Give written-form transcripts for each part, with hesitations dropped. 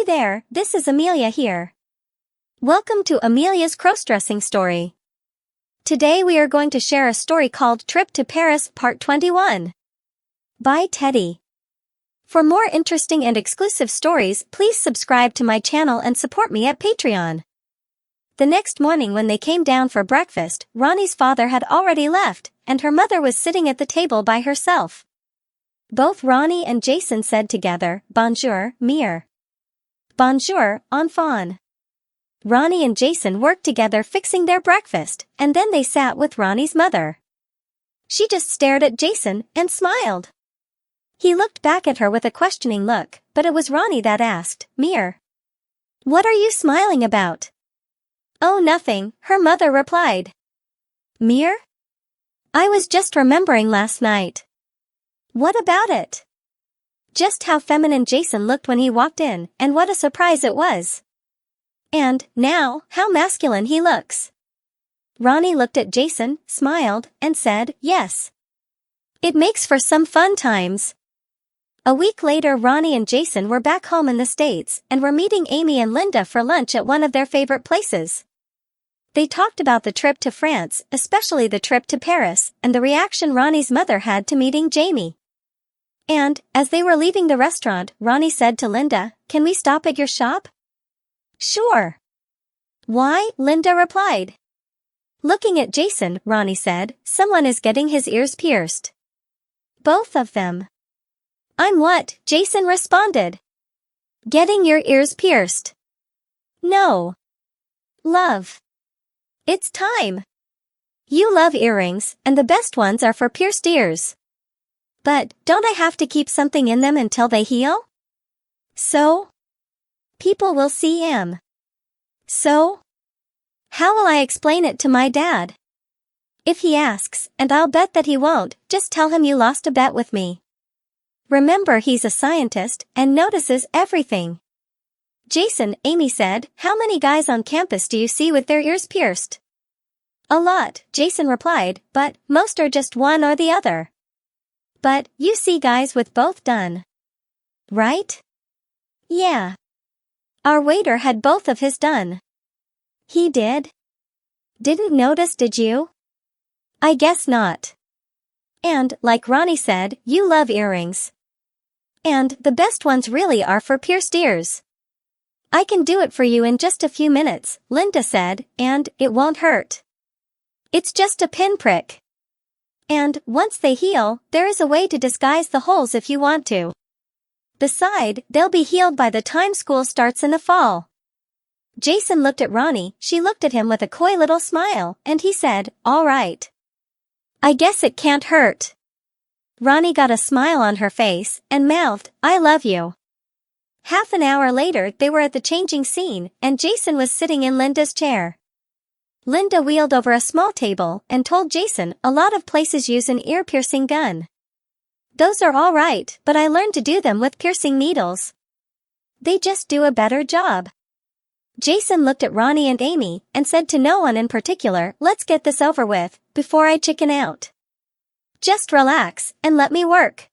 Hey there, this is Amelia here. Welcome to Amelia's crossdressing story. Today we are going to share a story called Trip to Paris Part 21. By Teddy. For more interesting and exclusive stories, please subscribe to my channel and support me at Patreon. The next morning when they came down for breakfast, Ronnie's father had already left, and her mother was sitting at the table by herself. Both Ronnie and Jason said together, "Bonjour, mère." "Bonjour, enfant." Ronnie and Jason worked together fixing their breakfast, and then they sat with Ronnie's mother. She just stared at Jason and smiled. He looked back at her with a questioning look, but it was Ronnie that asked, "Mère, what are you smiling about?" "Oh, nothing," her mother replied. "Mère? I was just remembering last night." "What about it?" "Just how feminine Jason looked when he walked in, and what a surprise it was. And, now, how masculine he looks." Ronnie looked at Jason, smiled, and said, "Yes. It makes for some fun times." A week later Ronnie and Jason were back home in the States, and were meeting Amy and Linda for lunch at one of their favorite places. They talked about the trip to France, especially the trip to Paris, and the reaction Ronnie's mother had to meeting Jamie. And, as they were leaving the restaurant, Ronnie said to Linda, "Can we stop at your shop?" "Sure." "Why?" Linda replied. Looking at Jason, Ronnie said, "Someone is getting his ears pierced." "Both of them." "I'm what?" Jason responded. "Getting your ears pierced." "No. Love. It's time. You love earrings, and the best ones are for pierced ears. But, don't I have to keep something in them until they heal?" "So? People will see him." "So? How will I explain it to my dad?" "If he asks, and I'll bet that he won't, just tell him you lost a bet with me. Remember, he's a scientist, and notices everything." "Jason," Amy said, "how many guys on campus do you see with their ears pierced?" "A lot," Jason replied, "but most are just one or the other." "But, you see guys with both done. Right?" "Yeah. Our waiter had both of his done." "He did? Didn't notice, did you?" "I guess not. And, like Ronnie said, you love earrings. And, the best ones really are for pierced ears." "I can do it for you in just a few minutes," Linda said, "and, it won't hurt. It's just a pinprick. And, once they heal, there is a way to disguise the holes if you want to. Besides, they'll be healed by the time school starts in the fall." Jason looked at Ronnie, she looked at him with a coy little smile, and he said, "All right. I guess it can't hurt." Ronnie got a smile on her face, and mouthed, "I love you." Half an hour later they were at the changing scene, and Jason was sitting in Linda's chair. Linda wheeled over a small table, and told Jason, "A lot of places use an ear-piercing gun. Those are all right, but I learned to do them with piercing needles. They just do a better job." Jason looked at Ronnie and Amy, and said to no one in particular, "Let's get this over with, before I chicken out. Just relax, and let me work.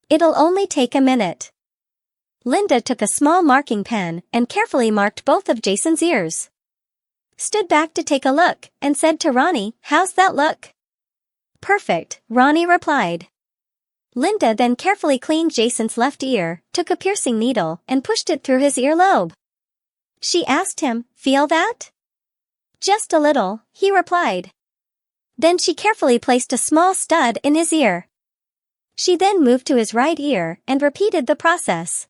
It'll only take a minute." Linda took a small marking pen, and carefully marked both of Jason's ears. Stood back to take a look, and said to Ronnie, "How's that look?" "Perfect," Ronnie replied. Linda then carefully cleaned Jason's left ear, took a piercing needle, and pushed it through his earlobe. She asked him, "Feel that?" "Just a little," he replied. Then she carefully placed a small stud in his ear. She then moved to his right ear, and repeated the process.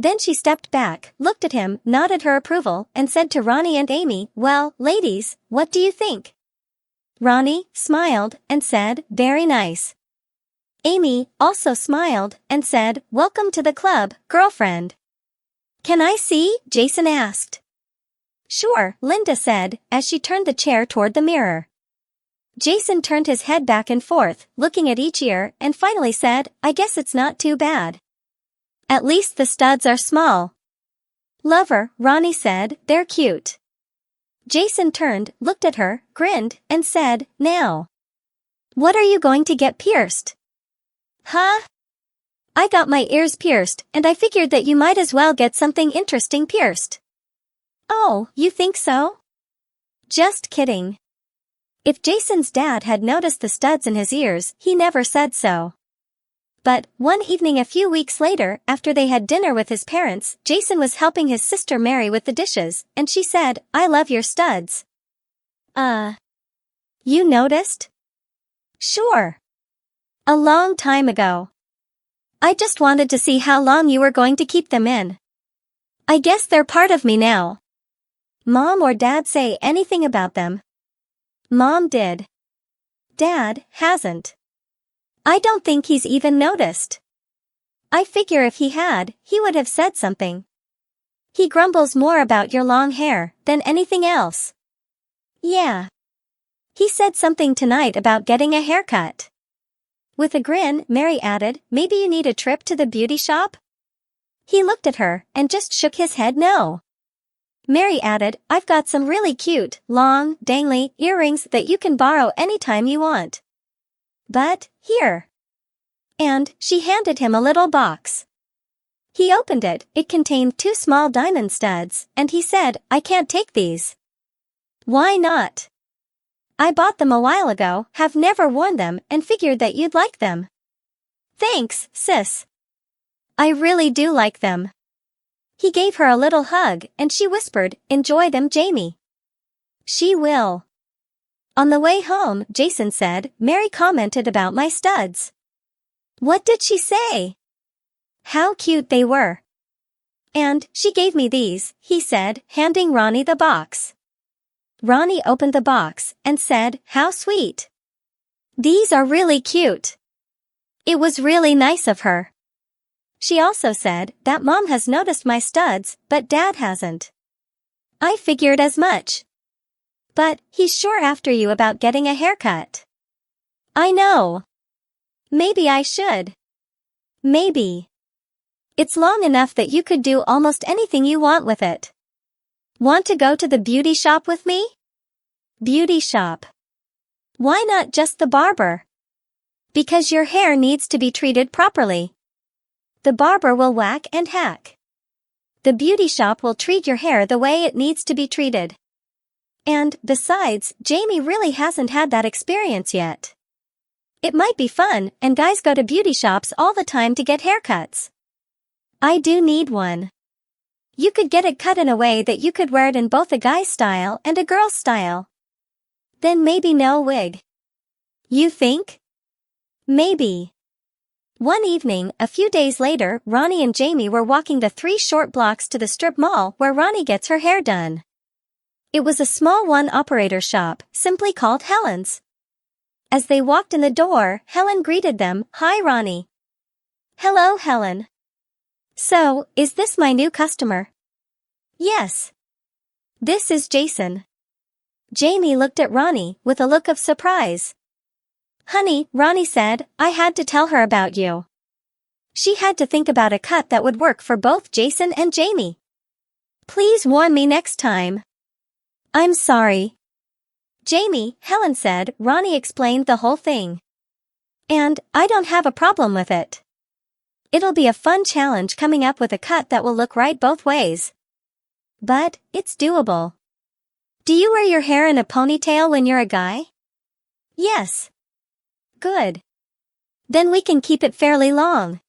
Then she stepped back, looked at him, nodded her approval, and said to Ronnie and Amy, "Well, ladies, what do you think?" Ronnie smiled, and said, "Very nice." Amy also smiled, and said, "Welcome to the club, girlfriend." "Can I see?" Jason asked. "Sure," Linda said, as she turned the chair toward the mirror. Jason turned his head back and forth, looking at each ear, and finally said, "I guess it's not too bad. At least the studs are small." "Lover," Ronnie said, "they're cute." Jason turned, looked at her, grinned, and said, "Now, what are you going to get pierced?" "Huh? I got my ears pierced and I figured that you might as well get something interesting pierced. Oh, you think so? Just kidding. If Jason's dad had noticed the studs in his ears, he never said so. But, one evening a few weeks later, after they had dinner with his parents, Jason was helping his sister Mary with the dishes, and she said, "I love your studs." You noticed? Sure. A long time ago. I just wanted to see how long you were going to keep them in. I guess they're part of me now. Mom or Dad say anything about them? Mom did. Dad hasn't. I don't think he's even noticed. I figure if he had, he would have said something. He grumbles more about your long hair than anything else. Yeah. He said something tonight about getting a haircut. With a grin, Mary added, "Maybe you need a trip to the beauty shop?" He looked at her and just shook his head no. Mary added, "I've got some really cute, long, dangly earrings that you can borrow anytime you want. But, here." And she handed him a little box. He opened it, it contained 2 small diamond studs, and he said, "I can't take these." Why not? I bought them a while ago, have never worn them, and figured that you'd like them. Thanks, sis. I really do like them. He gave her a little hug, and she whispered, "Enjoy them, Jamie." She will. On the way home, Jason said, "Mary commented about my studs." What did she say? How cute they were. And she gave me these, he said, handing Ronnie the box. Ronnie opened the box and said, "How sweet. These are really cute." It was really nice of her. She also said that Mom has noticed my studs, but Dad hasn't. I figured as much. But he's sure after you about getting a haircut. I know. Maybe I should. Maybe. It's long enough that you could do almost anything you want with it. Want to go to the beauty shop with me? Beauty shop. Why not just the barber? Because your hair needs to be treated properly. The barber will whack and hack. The beauty shop will treat your hair the way it needs to be treated. And, besides, Jamie really hasn't had that experience yet. It might be fun, and guys go to beauty shops all the time to get haircuts. I do need one. You could get it cut in a way that you could wear it in both a guy's style and a girl's style. Then maybe no wig. You think? Maybe. One evening, a few days later, Ronnie and Jamie were walking the 3 short blocks to the strip mall where Ronnie gets her hair done. It was a small one-operator shop, simply called Helen's. As they walked in the door, Helen greeted them, "Hi, Ronnie." "Hello, Helen." "So, is this my new customer?" "Yes." "This is Jason." Jamie looked at Ronnie with a look of surprise. "Honey," Ronnie said, "I had to tell her about you." She had to think about a cut that would work for both Jason and Jamie. "Please warn me next time." "I'm sorry." "Jamie," Helen said, Ronnie explained the whole thing. "And, I don't have a problem with it. It'll be a fun challenge coming up with a cut that will look right both ways. But, it's doable." "Do you wear your hair in a ponytail when you're a guy?" "Yes." "Good. Then we can keep it fairly long.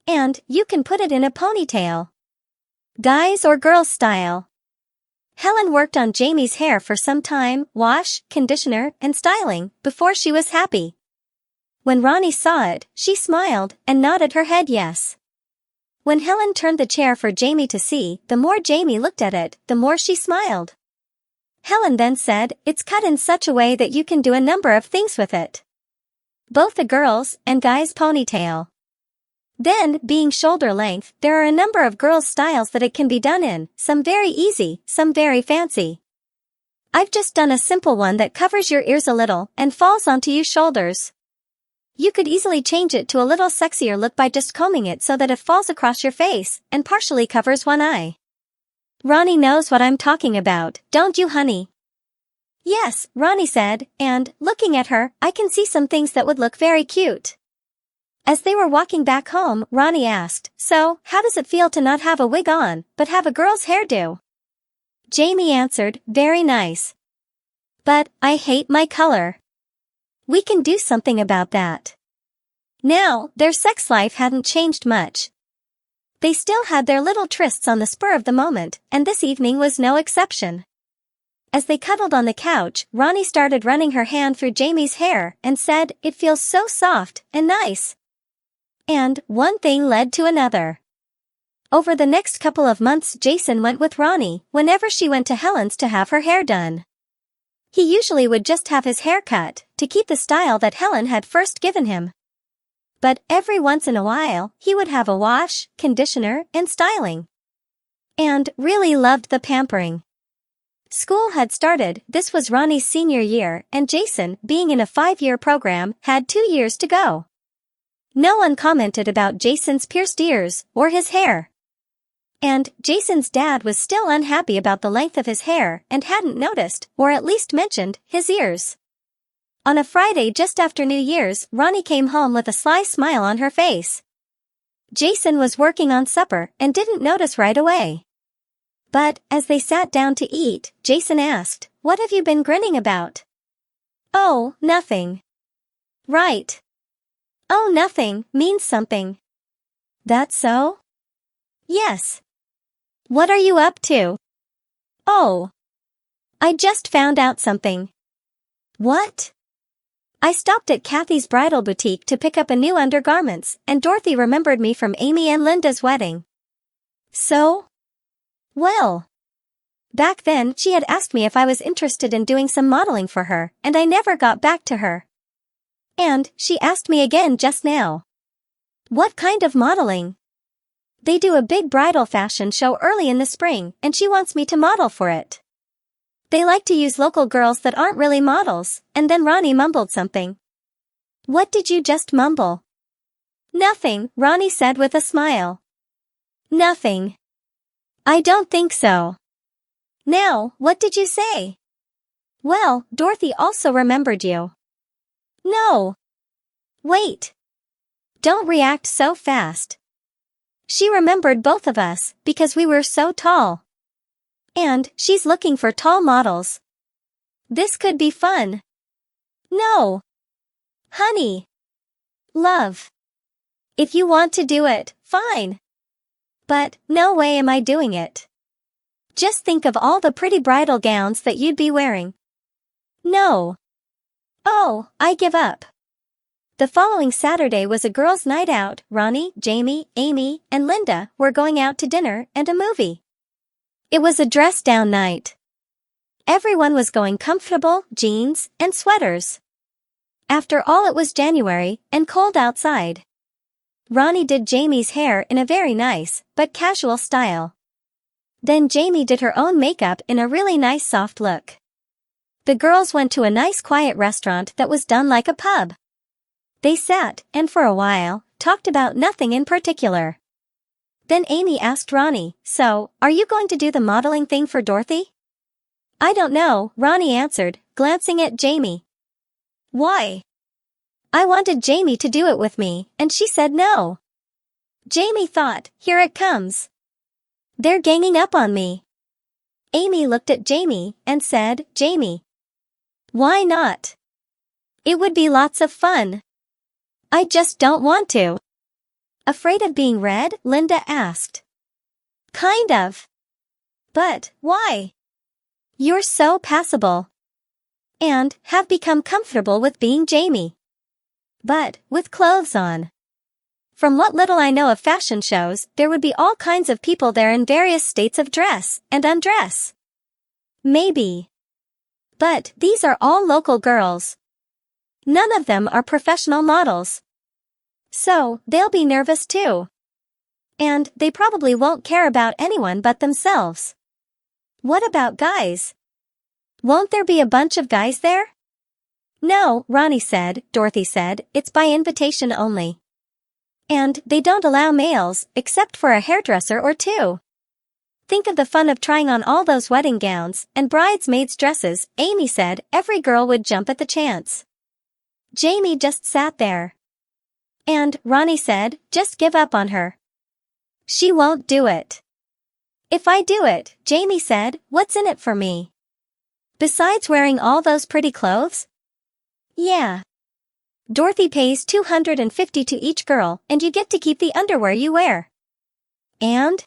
And, you can put it in a ponytail. Guys or girls style." Helen worked on Jamie's hair for some time, wash, conditioner, and styling, before she was happy. When Ronnie saw it, she smiled and nodded her head yes. When Helen turned the chair for Jamie to see, the more Jamie looked at it, the more she smiled. Helen then said, "It's cut in such a way that you can do a number of things with it. Both the girls' and guys' ponytail. Then, being shoulder length, there are a number of girls' styles that it can be done in, some very easy, some very fancy. I've just done a simple one that covers your ears a little and falls onto your shoulders. You could easily change it to a little sexier look by just combing it so that it falls across your face and partially covers one eye. Ronnie knows what I'm talking about, don't you, honey?" "Yes," Ronnie said, "and, looking at her, I can see some things that would look very cute." As they were walking back home, Ronnie asked, "So, how does it feel to not have a wig on, but have a girl's hairdo?" Jamie answered, "Very nice. But I hate my color." "We can do something about that." Now, their sex life hadn't changed much. They still had their little trysts on the spur of the moment, and this evening was no exception. As they cuddled on the couch, Ronnie started running her hand through Jamie's hair and said, "It feels so soft and nice." And one thing led to another. Over the next couple of months, Jason went with Ronnie whenever she went to Helen's to have her hair done. He usually would just have his hair cut to keep the style that Helen had first given him. But every once in a while, he would have a wash, conditioner, and styling. And really loved the pampering. School had started. This was Ronnie's senior year, and Jason, being in a 5-year program, had 2 years to go. No one commented about Jason's pierced ears or his hair. And Jason's dad was still unhappy about the length of his hair and hadn't noticed, or at least mentioned, his ears. On a Friday just after New Year's, Ronnie came home with a sly smile on her face. Jason was working on supper and didn't notice right away. But, as they sat down to eat, Jason asked, "What have you been grinning about?" "Oh, nothing." "Right. Oh, nothing means something." "That so?" "Yes." "What are you up to?" "Oh. I just found out something." "What?" "I stopped at Kathy's bridal boutique to pick up a new undergarments, and Dorothy remembered me from Amy and Linda's wedding." "So?" "Well. Back then, she had asked me if I was interested in doing some modeling for her, and I never got back to her. And she asked me again just now." "What kind of modeling?" "They do a big bridal fashion show early in the spring, and she wants me to model for it. They like to use local girls that aren't really models," and then Ronnie mumbled something. "What did you just mumble?" "Nothing," Ronnie said with a smile. "Nothing. I don't think so." "Now, what did you say?" "Well, Dorothy also remembered you." "No. Wait. Don't react so fast. She remembered both of us because we were so tall. And she's looking for tall models. This could be fun." "No. Honey. Love. If you want to do it, fine. But no way am I doing it. Just think of all the pretty bridal gowns that you'd be wearing." "No. Oh, I give up." The following Saturday was a girls' night out. Ronnie, Jamie, Amy, and Linda were going out to dinner and a movie. It was a dress-down night. Everyone was going comfortable, jeans, and sweaters. After all, it was January, and cold outside. Ronnie did Jamie's hair in a very nice, but casual style. Then Jamie did her own makeup in a really nice soft look. The girls went to a nice quiet restaurant that was done like a pub. They sat, and for a while, talked about nothing in particular. Then Amy asked Ronnie, "So, are you going to do the modeling thing for Dorothy?" "I don't know," Ronnie answered, glancing at Jamie. "Why?" "I wanted Jamie to do it with me, and she said no." Jamie thought, "Here it comes. They're ganging up on me." Amy looked at Jamie and said, "Jamie. Why not? It would be lots of fun." "I just don't want to." "Afraid of being read?" Linda asked. "Kind of. But, why? You're so passable. And have become comfortable with being Jamie. But, with clothes on. From what little I know of fashion shows, there would be all kinds of people there in various states of dress and undress. Maybe. But these are all local girls. None of them are professional models. So, they'll be nervous too. And they probably won't care about anyone but themselves. What about guys? Won't there be a bunch of guys there?" "No," Ronnie said. Dorothy said, "It's by invitation only. And they don't allow males, except for a hairdresser or two. Think of the fun of trying on all those wedding gowns and bridesmaids' dresses." Amy said every girl would jump at the chance. Jamie just sat there. And Ronnie said, just give up on her. She won't do it. If I do it, Jamie said, what's in it for me? Besides wearing all those pretty clothes? Yeah. Dorothy pays $250 to each girl, and you get to keep the underwear you wear. And?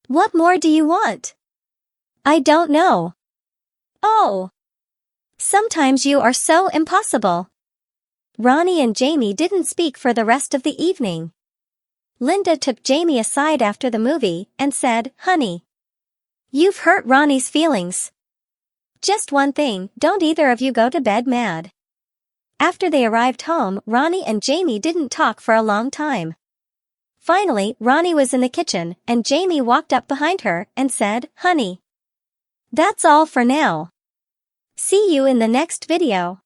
What more do you want? I don't know. Oh. Sometimes you are so impossible. Ronnie and Jamie didn't speak for the rest of the evening. Linda took Jamie aside after the movie and said, honey, you've hurt Ronnie's feelings. Just one thing, don't either of you go to bed mad. After they arrived home, Ronnie and Jamie didn't talk for a long time. Finally, Ronnie was in the kitchen, and Jamie walked up behind her and said, honey, that's all for now. See you in the next video.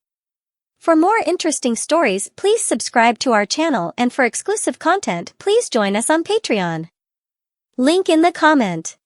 For more interesting stories, please subscribe to our channel, and for exclusive content, please join us on Patreon. Link in the comment.